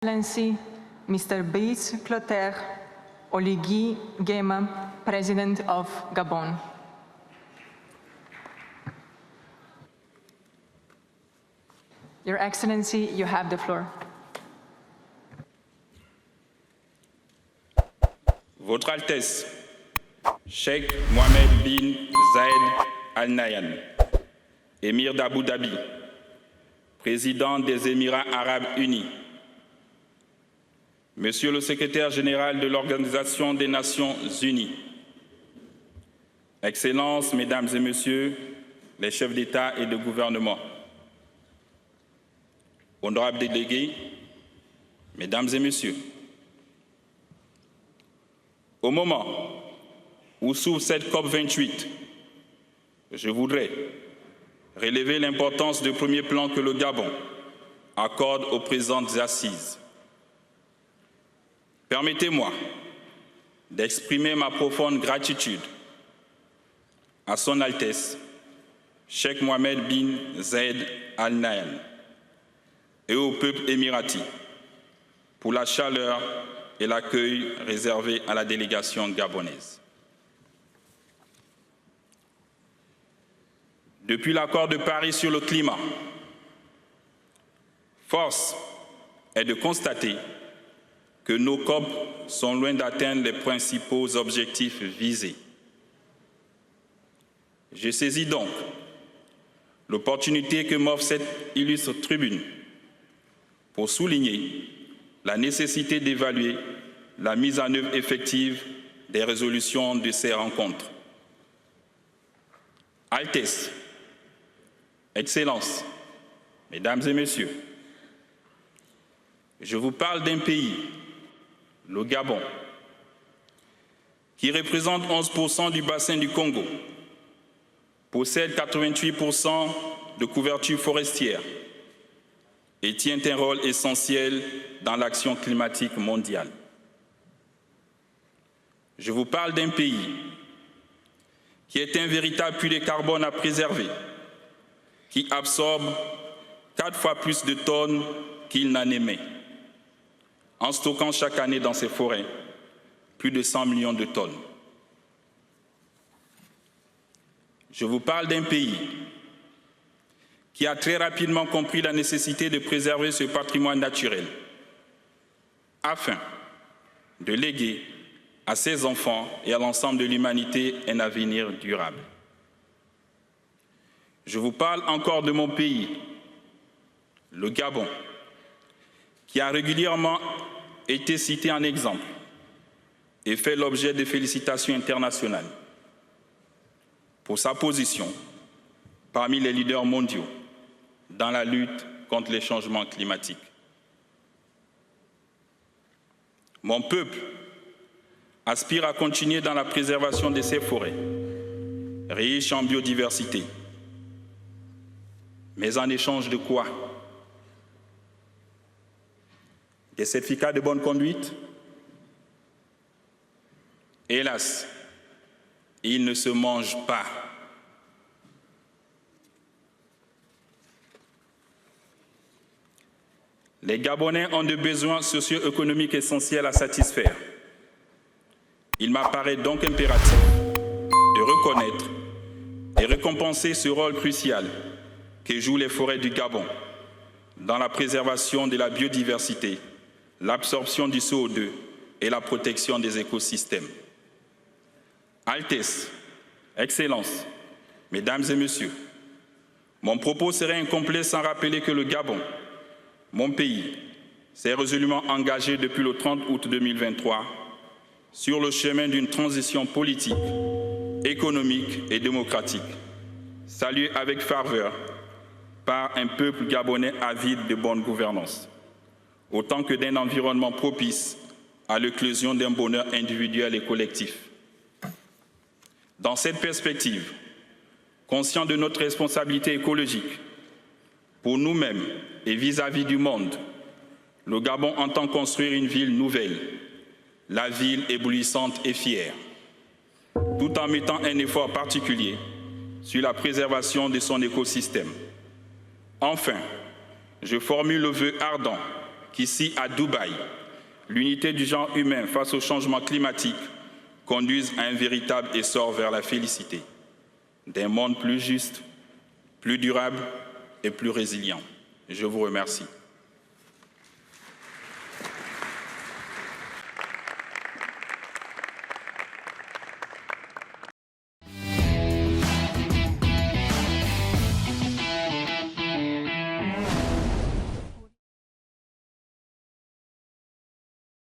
Excellency, Mr. Brice Clotaire Oligui Nguema, President of Gabon. Your Excellency, you have the floor. Votre Altesse, Cheikh Mohammed bin Zayed Al Nahyan, Émir d'Abu Dhabi, Président des Émirats Arabes Unis, Monsieur le Secrétaire général de l'Organisation des Nations Unies, Excellences, Mesdames et Messieurs, les chefs d'État et de gouvernement, honorables délégués, Mesdames et Messieurs, au moment où s'ouvre cette COP28, je voudrais relever l'importance du premier plan que le Gabon accorde aux présentes assises. Permettez-moi d'exprimer ma profonde gratitude à Son Altesse, Cheikh Mohammed bin Zayed Al Nahyan, et au peuple émirati pour la chaleur et l'accueil réservé à la délégation gabonaise. Depuis l'accord de Paris sur le climat, force est de constater que nos COP sont loin d'atteindre les principaux objectifs visés. Je saisis donc l'opportunité que m'offre cette illustre tribune pour souligner la nécessité d'évaluer la mise en œuvre effective des résolutions de ces rencontres. Altesse, Excellences, Mesdames et Messieurs, je vous parle d'un pays, le Gabon, qui représente 11% du bassin du Congo, possède 88% de couverture forestière et tient un rôle essentiel dans l'action climatique mondiale. Je vous parle d'un pays qui est un véritable puits de carbone à préserver, qui absorbe 4 fois plus de tonnes qu'il n'en émet, en stockant chaque année dans ses forêts plus de 100 millions de tonnes. Je vous parle d'un pays qui a très rapidement compris la nécessité de préserver ce patrimoine naturel afin de léguer à ses enfants et à l'ensemble de l'humanité un avenir durable. Je vous parle encore de mon pays, le Gabon, qui a régulièrement été cité en exemple et fait l'objet de félicitations internationales pour sa position parmi les leaders mondiaux dans la lutte contre les changements climatiques. Mon peuple aspire à continuer dans la préservation de ses forêts, riches en biodiversité. Mais en échange de quoi? Des certificats de bonne conduite? Hélas, ils ne se mangent pas. Les Gabonais ont des besoins socio-économiques essentiels à satisfaire. Il m'apparaît donc impératif de reconnaître et récompenser ce rôle crucial que jouent les forêts du Gabon dans la préservation de la biodiversité, l'absorption du CO2 et la protection des écosystèmes. Altesse, Excellences, Mesdames et Messieurs, mon propos serait incomplet sans rappeler que le Gabon, mon pays, s'est résolument engagé depuis le 30 août 2023 sur le chemin d'une transition politique, économique et démocratique, saluée avec ferveur par un peuple gabonais avide de bonne gouvernance, autant que d'un environnement propice à l'éclosion d'un bonheur individuel et collectif. Dans cette perspective, conscient de notre responsabilité écologique, pour nous-mêmes et vis-à-vis du monde, le Gabon entend construire une ville nouvelle, la ville éblouissante et fière, tout en mettant un effort particulier sur la préservation de son écosystème. Enfin, je formule le vœu ardent qu'ici, à Dubaï, l'unité du genre humain face au changement climatique conduise à un véritable essor vers la félicité, d'un monde plus juste, plus durable et plus résilient. Je vous remercie.